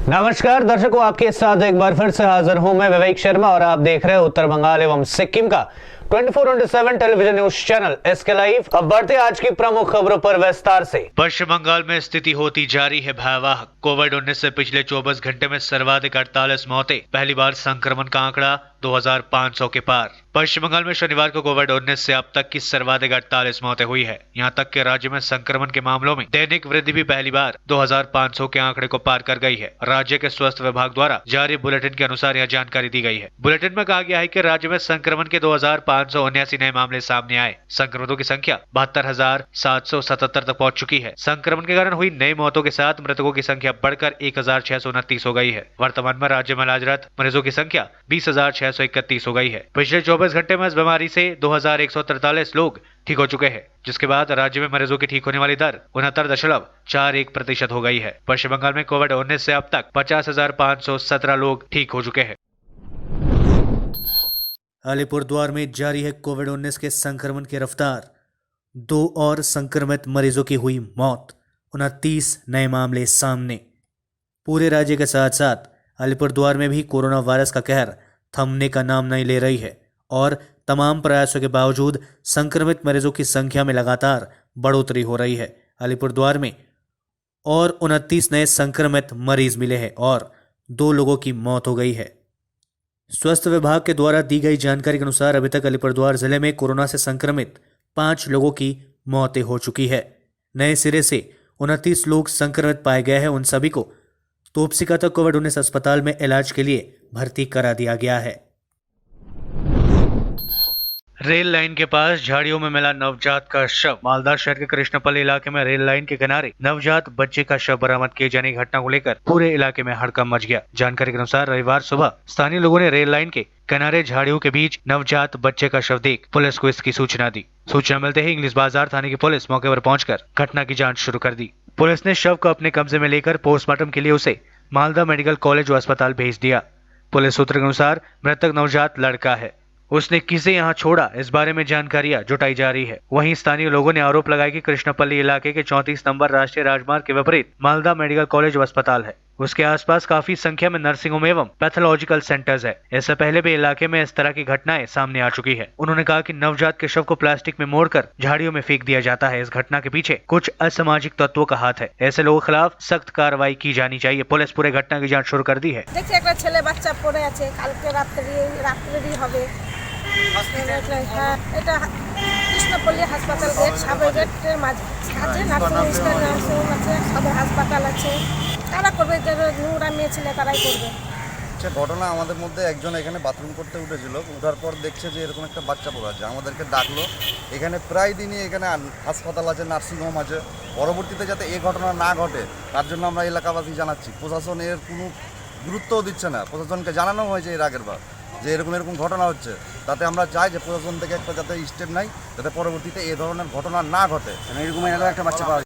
नमस्कार दर्शकों, आपके साथ एक बार फिर से हाजिर हूं मैं विवेक शर्मा और आप देख रहे हैं उत्तर बंगाल एवं सिक्किम का 24/7 television news channel S K live. अब बढ़ते आज की प्रमुख खबरों पर विस्तार से। पश्चिम बंगाल में स्थिति होती जारी है भयावह। कोविड-19 से पिछले 24 घंटे में सर्वाधिक 48 मौतें। पहली बार संक्रमण का आंकड़ा 2500 के पार। पश्चिम बंगाल में शनिवार को कोविड-19 से अब तक की सर्वाधिक 48 मौतें हुई है। यहां तक कि राज्य में संक्रमण के मामलों में दैनिक वृद्धि भी पहली बार 2500 के आंकड़े को पार कर गई है। राज्य के स्वास्थ्य विभाग द्वारा जारी बुलेटिन के अनुसार यह जानकारी दी गई है। बुलेटिन में कहा गया है कि राज्य में संक्रमण के 2579 नए मामले सामने आए। संक्रमितों की संख्या 72,777 तक पहुंच चुकी है। संक्रमण के कारण हुई नई मौतों के साथ मृतकों की संख्या बढ़कर 1,629 हो गई है। वर्तमान में राज्य में इलाजरत मरीजों की संख्या 20,631 हो गई है। पिछले 24 घंटे में इस बीमारी से 2,143 लोग ठीक हो चुके हैं, जिसके बाद राज्य में मरीजों की ठीक होने वाली दर 69.41% हो गई है। पश्चिम बंगाल में कोविड-19 से अब तक 50,517 लोग ठीक हो चुके हैं। अलीपुरद्वार में जारी है कोविड-19 के संक्रमण की रफ्तार। 2 और संक्रमित मरीजों की हुई मौत। 29 नए मामले सामने। पूरे राज्य के साथ साथ अलीपुरद्वार में भी कोरोना वायरस का कहर थमने का नाम नहीं ले रही है और तमाम प्रयासों के बावजूद संक्रमित मरीजों की संख्या में लगातार बढ़ोतरी हो रही है। अलीपुरद्वार में और 29 नए संक्रमित मरीज मिले हैं और 2 लोगों की मौत हो गई है। स्वास्थ्य विभाग के द्वारा दी गई जानकारी के अनुसार अभी तक अलीपुरद्वार जिले में कोरोना से संक्रमित 5 लोगों की मौतें हो चुकी है। नए सिरे से 29 लोग संक्रमित पाए गए हैं। उन सभी को तोपसिका तक कोविड-19 अस्पताल में इलाज के लिए भर्ती करा दिया गया है। रेल लाइन के पास झाड़ियों में मिला नवजात का शव। मालदा शहर के कृष्णपल्ली इलाके में रेल लाइन के किनारे नवजात बच्चे का शव बरामद किए जाने की घटना को लेकर पूरे इलाके में हड़कंप मच गया। जानकारी के अनुसार रविवार सुबह स्थानीय लोगों ने रेल लाइन के किनारे झाड़ियों के बीच नवजात बच्चे का शव देख पुलिस को इसकी सूचना दी। सूचना मिलते ही इंग्लिश बाजार थाने की पुलिस मौके पर पहुंचकर घटना की जाँच शुरू कर दी। पुलिस ने शव को अपने कब्जे में लेकर पोस्टमार्टम के लिए उसे मालदा मेडिकल कॉलेज व अस्पताल भेज दिया। पुलिस सूत्र के अनुसार मृतक नवजात लड़का है। उसने किसे यहाँ छोड़ा, इस बारे में जानकारियां जुटाई जा रही है। वहीं स्थानीय लोगों ने आरोप लगाया कि कृष्णपल्ली इलाके के 34 नंबर राष्ट्रीय राजमार्ग के विपरीत मालदा मेडिकल कॉलेज व अस्पताल है। उसके आसपास काफी संख्या में नर्सिंग होम एवं पैथोलॉजिकल सेंटर्स है। इससे पहले भी इलाके में इस तरह की घटनाएं सामने आ चुकी है। उन्होंने कहा कि नवजात के शव को प्लास्टिक में मोड़कर झाड़ियों में फेंक दिया जाता है। इस घटना के पीछे कुछ असामाजिक तत्वों का हाथ है। ऐसे लोगों के खिलाफ सख्त कार्रवाई की जानी चाहिए। पुलिस पूरे घटना की जाँच शुरू कर दी है। এটা কৃষ্ণপল্লী হাসপাতাল গেট সাবের গেটের মাঝে আছে নার্সিং স্ট্যান্ড আছে সদর হাসপাতাল আছে। তারা করবে যারা নোংরা মেয়ে ছেলে তারাই করবে। সে ঘটনা আমাদের মধ্যে একজন এখানে বাথরুম করতে উঠেছিল, উঠার পর দেখছে যে এরকম একটা বাচ্চা পড়ে আছে। আমাদেরকে ডাকলো। এখানে প্রায় দিনই এখানে হাসপাতাল আছে, নার্সিংহোম আছে। পরবর্তীতে যাতে এই ঘটনা না ঘটে তার জন্য আমরা এলাকাবাসী জানাচ্ছি। প্রশাসন এর কোনো গুরুত্বও দিচ্ছে না। প্রশাসনকে জানানো হয়েছে এর আগের বার যে এরকম এরকম ঘটনা হচ্ছে, তাতে আমরা চাই যে প্রশাসন থেকে একটা যাতে স্টেপ নেয় যাতে পরবর্তীতে এই ধরনের ঘটনা না ঘটে। এরকম একটা বাচ্চা পাওয়া।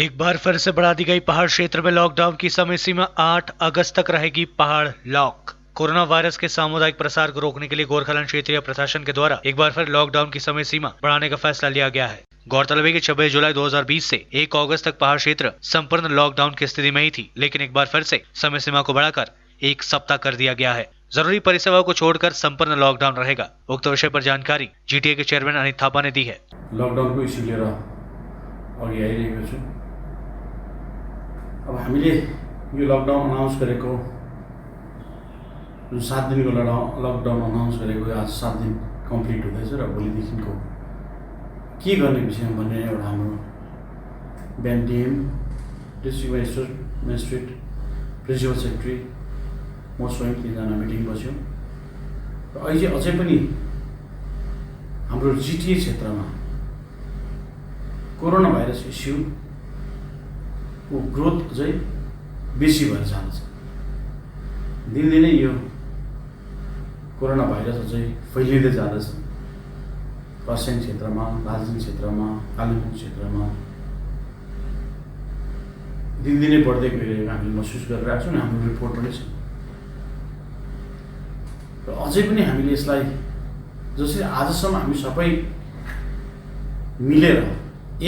एक बार फिर से बढ़ा दी गई पहाड़ क्षेत्र में लॉकडाउन की समय सीमा 8 अगस्त तक रहेगी पहाड़ लॉक। कोरोना वायरस के सामुदायिक प्रसार को रोकने के लिए गोरखनांड क्षेत्रीय प्रशासन के द्वारा एक बार फिर लॉकडाउन की समय सीमा बढ़ाने का फैसला लिया गया है। गौरतलब है कि 26 जुलाई 2020 से 1 अगस्त तक पहाड़ क्षेत्र संपूर्ण लॉकडाउन की स्थिति में ही थी, लेकिन एक बार फिर से समय सीमा को बढ़ाकर 1 सप्ताह कर दिया गया है। जरूरी परिसेवाओं को छोड़कर संपूर्ण लॉकडाउन रहेगा। उक्त विषय पर जानकारी जीटीए के चेयरमैन अनित थापा ने दी है। लॉकडाउन को इस्यु लिएर अघि आइरहेको छु। अब हामीले यो लकडाउन अनाउन्स गरेको जुन 7 दिनको लकडाउन अनाउन्स गरेको आज 7 दिन कम्प्लिट हुँदैछ र भोलिदेखिको के गर्ने विषयमा भन्ने एउटा हाम्रो बिहान DM, district magistrate, principal secretary, म स्वयं 3 जना मिटिङ बस्यौँ र अहिले अझै पनि हाम्रो जिटिए क्षेत्रमा कोरोना भाइरस इस्युको ग्रोथ चाहिँ बेसी भएर जान्छ। दिनदिनै यो कोरोना भाइरस अझै फैलिँदै जाँदछ। खरसाङ क्षेत्रमा, दार्जिलिङ क्षेत्रमा, कालिम्पोङ क्षेत्रमा दिनदिनै बढ्दै गइरहेको हामीले महसुस गरिरहेको छौँ। हाम्रो रिपोर्ट पनि छ र अझै पनि हामीले यसलाई जसरी आजसम्म हामी सबै मिलेर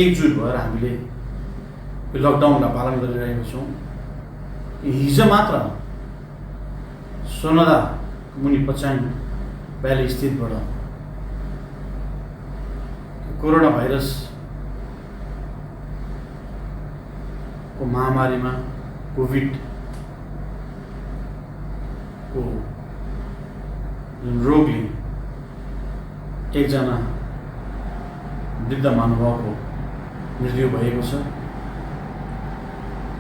एकजुट भएर हामीले लकडाउनलाई पालन गरिरहेका छौँ। हिजो मात्र सोनादा मुनि पचाङ भ्याली स्थितबाट कोरोना भाइरस को महामारीमा कोभिड को जुन रोगले एकजना वृद्ध महानुभावको मृत्यु भएको छ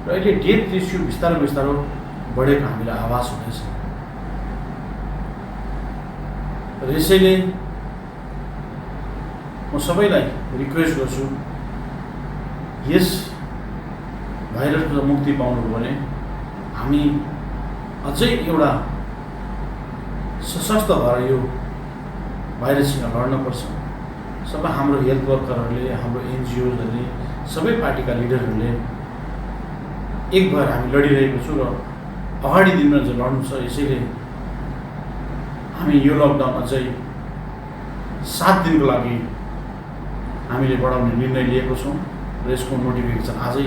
र अहिले डेथ रेसियो बिस्तारो बिस्तारो बढेको हामीलाई आभास हुँदैछ र यसैले म सबैलाई रिक्वेस्ट गर्छु यस भाइरसबाट मुक्ति पाउनु हो भने हामी अझै एउटा सशक्त भएर यो भाइरससँग लड्नुपर्छ सबै हाम्रो हेल्थ वर्करहरूले हाम्रो एनजिओजहरूले सबै पार्टीका लिडरहरूले एक भएर हामी लडिरहेको छु र अगाडि दिनमा चाहिँ लड्नु छ यसैले हामी यो लकडाउन अझै 7 दिनको लागि हामीले बढाउने निर्णय लिएको छौँ र यसको नोटिफिकेसन आजै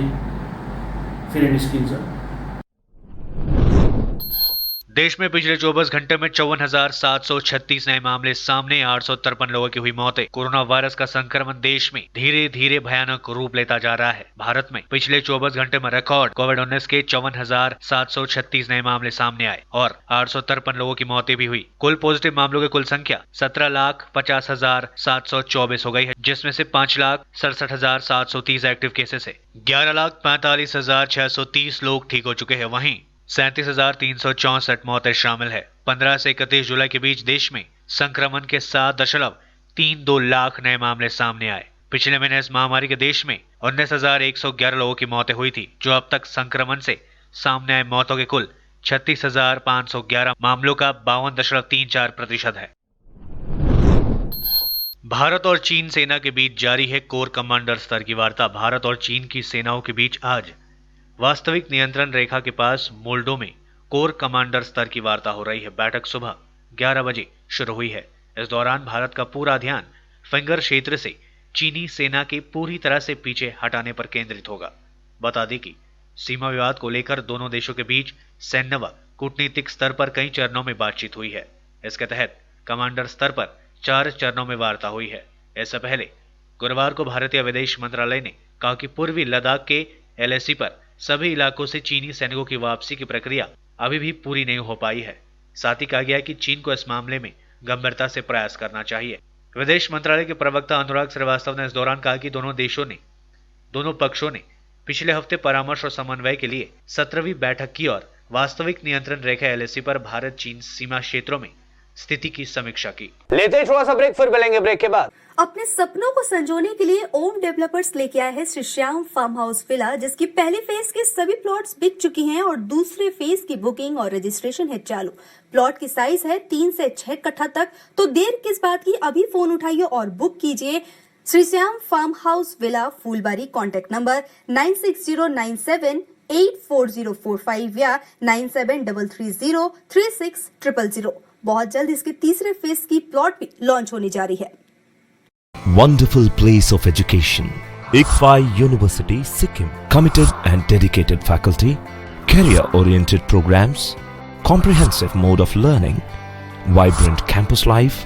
फेरि निस्किन्छ। देश में पिछले 24 घंटे में 54,736 नए मामले सामने, 853 लोगों की हुई मौतें। कोरोना वायरस का संक्रमण देश में धीरे धीरे भयानक रूप लेता जा रहा है। भारत में पिछले 24 घंटे में रिकॉर्ड कोविड-19 के 54,736 नए मामले सामने आए और 853 लोगों की मौतें भी हुई। कुल पॉजिटिव मामलों की कुल संख्या 17,50,724 हो गई है, जिसमें से 5,67,730 एक्टिव केसेस है। 11,45,630 लोग ठीक हो चुके हैं। वहीं 37,364 मौतें शामिल है। 15 से 31 जुलाई के बीच देश में संक्रमण के 7.32 लाख नए मामले सामने आए। पिछले महीने इस महामारी के देश में 19,111 लोगों की मौतें हुई थी, जो अब तक संक्रमण से सामने आए मौतों के कुल 36,511 मामलों का 52.34% है। भारत और चीन सेना के बीच जारी है कोर कमांडर स्तर की वार्ता। भारत और चीन की सेनाओं के बीच आज वास्तविक नियंत्रण रेखा के पास मोल्डो में कोर कमांडर स्तर की वार्ता हो रही है। बैठक सुबह 11 बजे शुरू हुई है। इस दौरान भारत का पूरा ध्यान फिंगर क्षेत्र से चीनी सेना के पूरी तरह से पीछे हटाने पर केंद्रित होगा। बता दें कि सीमा विवाद को लेकर दोनों देशों के बीच सैन्य व कूटनीतिक स्तर पर कई चरणों में बातचीत हुई है। इसके तहत कमांडर स्तर पर 4 चरणों में वार्ता हुई है। इससे पहले गुरुवार को भारतीय विदेश मंत्रालय ने कहा कि पूर्वी लद्दाख के LAC पर सभी इलाकों से चीनी सैनिकों की वापसी की प्रक्रिया अभी भी पूरी नहीं हो पाई है। साथ ही कहा गया है कि चीन को इस मामले में गंभीरता से प्रयास करना चाहिए। विदेश मंत्रालय के प्रवक्ता अनुराग श्रीवास्तव ने इस दौरान कहा कि दोनों पक्षों ने पिछले हफ्ते परामर्श और समन्वय के लिए 17वीं बैठक की और वास्तविक नियंत्रण रेखा LAC पर भारत चीन सीमा क्षेत्रों में स्थिति की समीक्षा की। लेते हैं थोड़ा सा ब्रेक, फिर मिलेंगे ब्रेक के बाद। अपने सपनों को संजोने के लिए ओम डेवलपर्स लेके आया है Shri Shyam farm house villa, जिसकी पहले फेज के सभी प्लॉट्स बिक चुकी हैं और दूसरे फेज की बुकिंग और रजिस्ट्रेशन है चालू। प्लॉट की साइज है 3 से 6 कट्ठा तक, तो देर किस बात की, अभी फोन उठाइए और बुक कीजिए। Shri Shyam farm house villa, Phulbari. Contact number 9609784045 या 9733036000। बहुत जल्द इसके तीसरे फेज की प्लॉट भी लॉन्च होने जा रही है। Wonderful place of education. ICFI University, Sikkim. Committed and dedicated faculty, career-oriented programs, comprehensive mode of learning, vibrant campus life,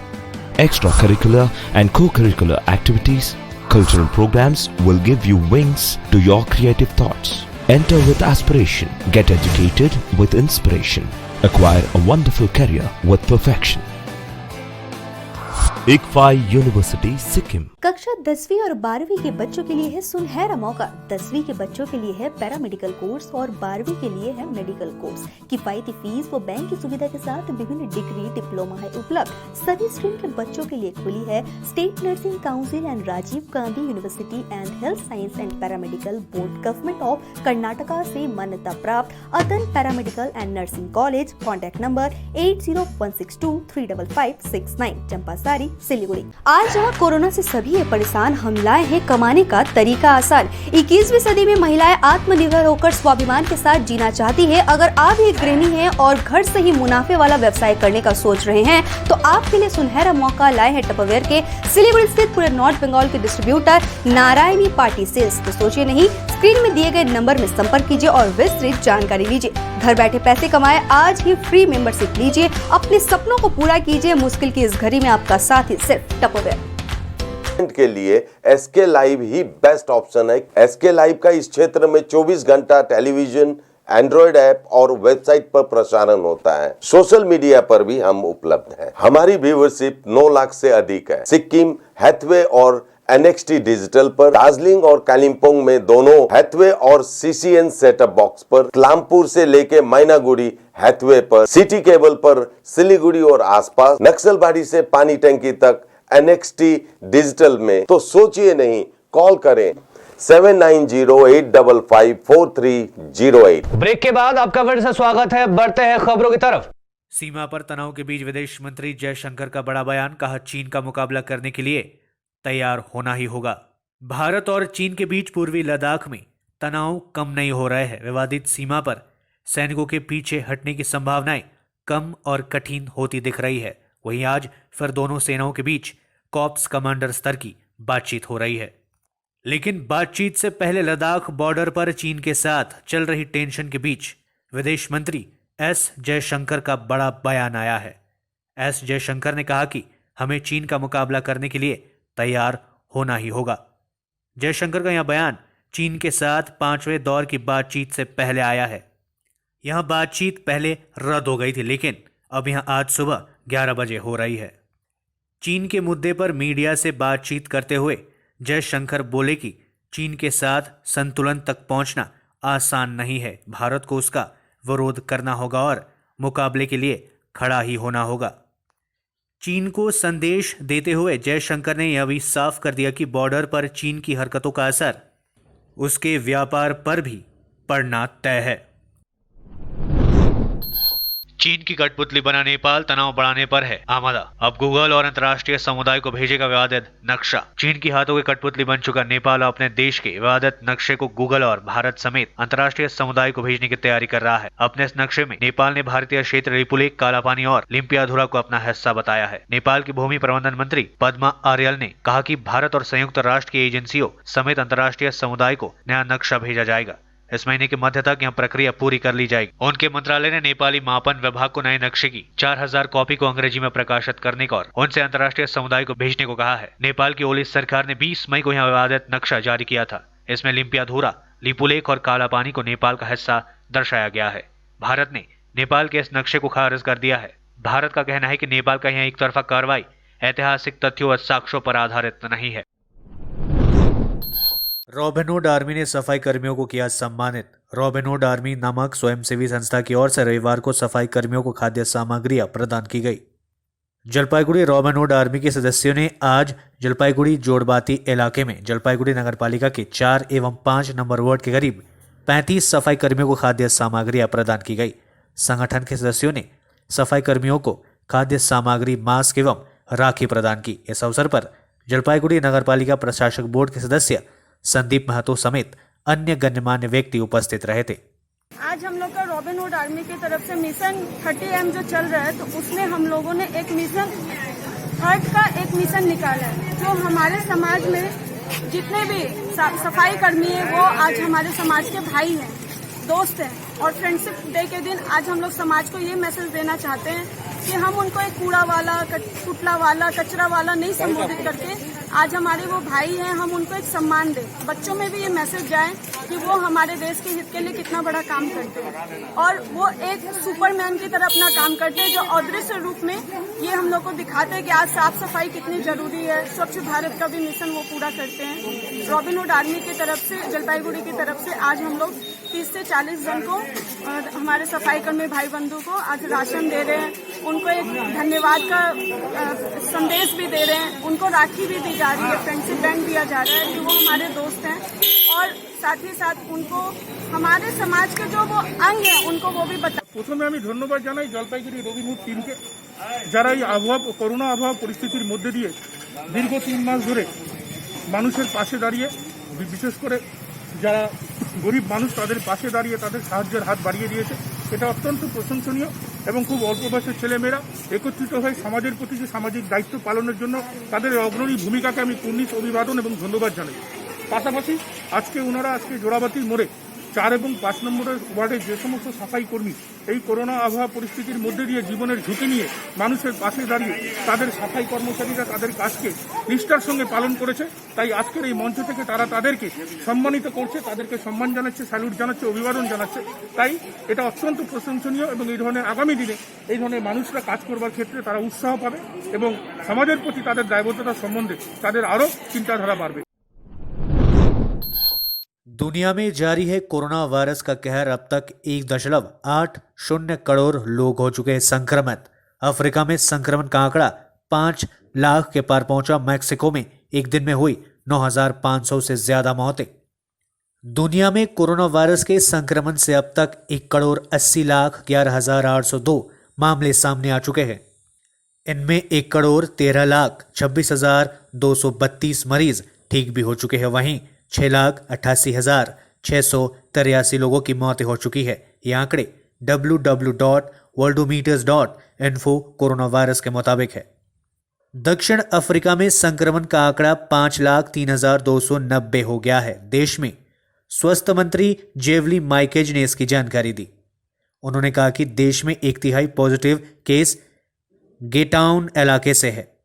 extracurricular and co-curricular activities, cultural programs will give you wings to your creative thoughts. Enter with aspiration, get educated with inspiration, acquire a wonderful career with perfection. ICFI University, Sikkim. कक्षा 10वीं और 12वीं के बच्चों के लिए है सुनहरा मौका। 10वीं के बच्चों के लिए है पैरामेडिकल कोर्स और 12वीं के लिए है मेडिकल कोर्स। किफायती फीस व बैंक की सुविधा के साथ विभिन्न डिग्री डिप्लोमा है उपलब्ध। सभी स्ट्रीम के बच्चों के लिए खुली है state nursing council and Rajiv Gandhi university and health science and paramedical board, government of Karnataka से मान्यता प्राप्त अदन paramedical and nursing college. Contact number 8016235569, Champasari, Siliguri. आज जहां कोरोना से सभी परेशान, हम लाए हैं कमाने का तरीका आसान। 21वीं सदी में महिलाएं आत्मनिर्भर होकर स्वाभिमान के साथ जीना चाहती है। अगर आप एक गृहिणी हैं और घर से ही मुनाफे वाला व्यवसाय करने का सोच रहे हैं तो आपके लिए सुनहरा मौका लाए हैं टपरवेयर के सिलीगुड़ी स्थित पूरे नॉर्थ बंगाल के डिस्ट्रीब्यूटर नारायणी पार्टी सेल्स। तो सोचिए नहीं, स्क्रीन में दिए गए नंबर में संपर्क कीजिए और विस्तृत जानकारी लीजिए। घर बैठे पैसे कमाए, आज ही फ्री मेंबरशिप लीजिए, अपने सपनों को पूरा कीजिए। मुश्किल की इस घड़ी में आपका साथ ही सिर्फ टपरवेयर। के लिए एसके लाइव ही बेस्ट ऑप्शन है। एसके लाइव का इस क्षेत्र में 24 घंटा टेलीविजन, एंड्रॉइड ऐप और वेबसाइट पर प्रसारण होता है। सोशल मीडिया पर भी हम उपलब्ध हैं। हमारी व्यूवरशिप 9 लाख से अधिक है। सिक्किम, हैथवे और NXT डिजिटल पर, दार्जिलिंग और कालिम्पोंग में दोनों हैथवे और CCN सेटअप बॉक्स पर, क्लामपुर से लेके मैनागुड़ी हैथवे पर, सिटी केबल पर सिलीगुड़ी और आसपास, नक्सलबाड़ी से पानी टंकी तक NXT डिजिटल में। तो सोचिए नहीं, कॉल करें 7908554308। ब्रेक के बाद आपका फिर से स्वागत है। बढ़ते हैं खबरों की तरफ। सीमा पर तनाव के बीच विदेश मंत्री जयशंकर का बड़ा बयान, कहा चीन का मुकाबला करने के लिए तैयार होना ही होगा। भारत और चीन के बीच पूर्वी लद्दाख में तनाव कम नहीं हो रहे हैं। विवादित सीमा पर सैनिकों के पीछे हटने की संभावनाएं कम और कठिन होती दिख रही है। वहीं आज फिर दोनों सेनाओं के बीच कॉर्प्स कमांडर स्तर की बातचीत हो रही है। लेकिन बातचीत से पहले लद्दाख बॉर्डर पर चीन के साथ चल रही टेंशन के बीच विदेश मंत्री एस जयशंकर का बड़ा बयान आया है। एस जयशंकर ने कहा कि हमें चीन का मुकाबला करने के लिए तैयार होना ही होगा। जयशंकर का यह बयान चीन के साथ 5वें दौर की बातचीत से पहले आया है। यह बातचीत पहले रद्द हो गई थी, लेकिन अब यह आज सुबह 11 बजे हो रही है। चीन के मुद्दे पर मीडिया से बातचीत करते हुए जयशंकर बोले कि चीन के साथ संतुलन तक पहुंचना आसान नहीं है। भारत को उसका विरोध करना होगा और मुकाबले के लिए खड़ा ही होना होगा। चीन को संदेश देते हुए जयशंकर ने यह भी साफ कर दिया कि बॉर्डर पर चीन की हरकतों का असर उसके व्यापार पर भी पड़ना तय है। चीन की कठपुतली बना नेपाल तनाव बढ़ाने पर है आमादा। अब गूगल और अंतर्राष्ट्रीय समुदाय को भेजेगा विवादित नक्शा। चीन की हाथों की कठपुतली बन चुका नेपाल अपने देश के विवादित नक्शे को गूगल और भारत समेत अंतर्राष्ट्रीय समुदाय को भेजने की तैयारी कर रहा है। अपने इस नक्शे में नेपाल ने भारतीय क्षेत्र रिपुलेख, कालापानी और लिम्पियाधुरा को अपना हिस्सा बताया है। नेपाल की भूमि प्रबंधन मंत्री पद्मा आर्यल ने कहा कि भारत और संयुक्त राष्ट्र की एजेंसियों समेत अंतर्राष्ट्रीय समुदाय को नया नक्शा भेजा जाएगा। इस महीने के मध्य तक यह प्रक्रिया पूरी कर ली जाएगी। उनके मंत्रालय ने नेपाली मापन विभाग को नए नक्शे की 4000 कॉपी को अंग्रेजी में प्रकाशित करने का और उनसे अंतर्राष्ट्रीय समुदाय को भेजने को कहा है। नेपाल की ओली सरकार ने 20 मई को यह विवादित नक्शा जारी किया था। इसमें लिम्पियाधुरा, लिपुलेख और कालापानी को नेपाल का हिस्सा दर्शाया गया है। भारत ने नेपाल के इस नक्शे को खारिज कर दिया है। भारत का कहना है कि नेपाल का यह एक तरफा कार्रवाई ऐतिहासिक तथ्यों और साक्ष्यों पर आधारित नहीं है। रॉबिनहुड आर्मी ने सफाई कर्मियों को किया सम्मानित। रॉबिनहुड आर्मी नामक स्वयंसेवी संस्था की ओर से रविवार को सफाई कर्मियों को खाद्य सामग्रियां प्रदान की गई। जलपाईगुड़ी रॉबिनहुड आर्मी के सदस्यों ने आज जलपाईगुड़ी जोड़बाती इलाके में जलपाईगुड़ी नगरपालिका के 4 एवं 5 नंबर वार्ड के करीब 35 सफाई कर्मियों को खाद्य सामग्रियां प्रदान की गई। संगठन के सदस्यों ने सफाई कर्मियों को खाद्य सामग्री, मास्क एवं राखी प्रदान की। इस अवसर पर जलपाईगुड़ी नगरपालिका प्रशासक बोर्ड के सदस्य संदीप महतो समेत अन्य गणमान्य व्यक्ति उपस्थित रहे थे। आज हम लोग का रॉबिनहुड आर्मी की तरफ से मिशन 30M जो चल रहा है, तो उसमें हम लोगों ने एक मिशन हर्ट का एक मिशन निकाला है। जो हमारे समाज में जितने भी सफाई कर्मी है वो आज हमारे समाज के भाई हैं, दोस्त हैं। और फ्रेंडशिप डे के दिन आज हम लोग समाज को ये मैसेज देना चाहते हैं कि हम उनको एक कूड़ा वाला, पुतला वाला, कचरा वाला नहीं संबोधित करके आज हमारे वो भाई हैं, हम उनको एक सम्मान दें। बच्चों में भी ये मैसेज जाए कि वो हमारे देश के हित के लिए कितना बड़ा काम करते हैं और वो एक सुपरमैन की तरह अपना काम करते हैं, जो अदृश्य रूप में ये हम लोग को दिखाते हैं कि आज साफ सफाई कितनी जरूरी है। स्वच्छ भारत का भी मिशन वो पूरा करते हैं। रॉबिनहुड आर्मी की तरफ से, जलपाईगुड़ी की तरफ से आज हम लोग 30 से 40 जन को, हमारे सफाई कर्मी भाई बंधु को आज राशन दे रहे हैं। उनको एक धन्यवाद का संदेश भी दे रहे हैं। उनको राखी भी दी जा रही है, फ्रेंडशिप बैंड दिया जा रहा है कि वो हमारे दोस्त हैं। और साथ ही साथ उनको हमारे समाज के जो वो अंग हैं उनको वो भी बता। प्रथमे आमी धन्यवाद जानाई जलपाईगुड़ी रॉबिनहुड टीम के। যারা এই করোনা আবহাওয়া পরিস্থিতির মধ্যে দিয়ে দীর্ঘ 3 মাস ধরে মানুষের পাশে দাঁড়িয়ে, বিশেষ করে যারা গরিব মানুষ তাদের পাশে দাঁড়িয়ে তাদের সাহায্যের হাত বাড়িয়ে দিয়েছে। এটা অত্যন্ত প্রশংসনীয় এবং খুব অল্প বয়সের ছেলেমেয়েরা একত্রিত হয়ে সমাজের প্রতি যে সামাজিক দায়িত্ব পালনের জন্য তাদের অগ্রণী ভূমিকাকে আমি কুর্নিশ অভিবাদন এবং ধন্যবাদ জানাই। পাশাপাশি আজকে জোড়াবাতির মোড়ে 4 এবং 5 নম্বরের ওয়ার্ডে যে সমস্ত সাফাই কর্মী এই করোনা আবহাওয়া পরিস্থিতির মধ্যে দিয়ে জীবনের ঝুঁকি নিয়ে মানুষের পাশে দাঁড়িয়ে তাদের সাফাই কর্মচারীরা তাদের কাজকে নিষ্ঠার সঙ্গে পালন করেছে, তাই আজকের এই মঞ্চ থেকে তারা তাদেরকে সম্মানিত করছে, তাদেরকে সম্মান জানাচ্ছে, স্যালুট জানাচ্ছে, অভিবাদন জানাচ্ছে। তাই এটা অত্যন্ত প্রশংসনীয় এবং এই ধরনের আগামী দিনে এই ধরনের মানুষরা কাজ করবার ক্ষেত্রে তারা উৎসাহ পাবে এবং সমাজের প্রতি তাদের দায়বদ্ধতা সম্বন্ধে তাদের আরও চিন্তাধারা বাড়বে। दुनिया में जारी है कोरोना वायरस का कहर। अब तक 1.80 करोड़ लोग हो चुके हैं संक्रमित। अफ्रीका में संक्रमण का आंकड़ा 5 लाख के पार पहुंचा। मैक्सिको में एक दिन में हुई 9,500 से ज्यादा मौतें। दुनिया में कोरोना वायरस के संक्रमण से अब तक 1,80,11,802 मामले सामने आ चुके हैं। इनमें 1,13,26,232 मरीज ठीक भी हो चुके हैं। वहीं 6,88,683 लोगों की मौतें हो चुकी है। ये आंकड़े www.worldometers.info कोरोना वायरस के मुताबिक है। दक्षिण अफ्रीका में संक्रमण का आंकड़ा 5,03,290 हो गया है। देश में स्वास्थ्य मंत्री जेवली माइकेज ने इसकी जानकारी दी। उन्होंने कहा कि देश में 1/3 पॉजिटिव केस गेटाउन इलाके से है।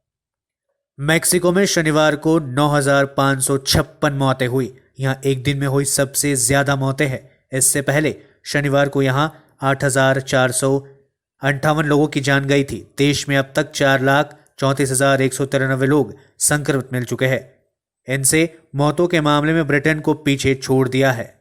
मैक्सिको में शनिवार को 9,556 मौतें हुई। यहां एक दिन में हुई सबसे ज्यादा मौतें हैं। इससे पहले शनिवार को यहां 8,458 लोगों की जान गई थी। देश में अब तक 4,34,193 लोग संक्रमित मिल चुके हैं। इनसे मौतों के मामले में ब्रिटेन को पीछे छोड़ दिया है।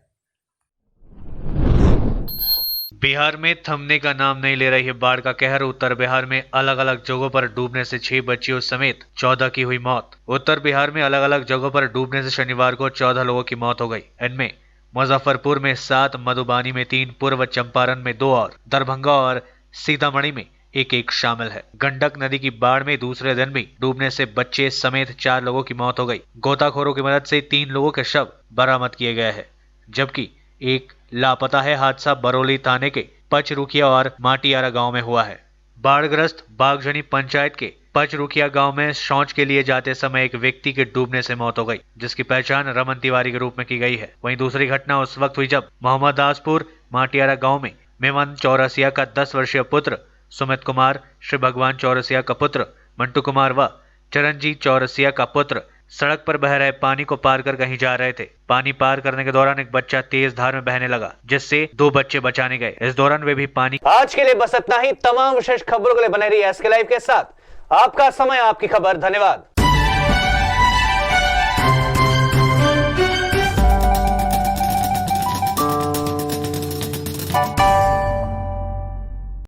बिहार में थमने का नाम नहीं ले रही है बाढ़ का कहर। उत्तर बिहार में अलग अलग जगहों पर डूबने से 6 बच्चियों समेत 14 की हुई मौत। उत्तर बिहार में अलग अलग जगहों पर डूबने से शनिवार को 14 लोगों की मौत हो गई। इनमें मुजफ्फरपुर में 7, मधुबनी में 3, पूर्व चंपारण में 2 और दरभंगा और सीतामढ़ी में एक शामिल है। गंडक नदी की बाढ़ में दूसरे दिन भी डूबने से बच्चे समेत 4 लोगों की मौत हो गई। गोताखोरों की मदद से 3 लोगों के शव बरामद किए गए हैं, जबकि एक लापता है। हादसा बरौली थाने के पचरुखिया और माटियारा गांव में हुआ है। बाढ़ग्रस्त बागजनी पंचायत के पचरुखिया गांव में शौच के लिए जाते समय एक व्यक्ति के डूबने से मौत हो गई, जिसकी पहचान रमन तिवारी के रूप में की गई है। वहीं दूसरी घटना उस वक्त हुई जब मोहम्मदासपुर माटियारा गांव में मेमन चौरसिया का 10 वर्षीय पुत्र सुमित कुमार, श्री भगवान चौरसिया का पुत्र मंटू कुमार व चरणजीत चौरसिया का पुत्र सड़क पर बह रहे पानी को पार कर कहीं जा रहे थे। पानी पार करने के दौरान एक बच्चा तेज धार में बहने लगा, जिससे 2 बच्चे बचाने गए। इस दौरान वे भी पानी। आज के लिए बस इतना ही। तमाम विशेष खबरों के लिए बने रहिए एसके लाइव के साथ। आपका समय, आपकी खबर। धन्यवाद।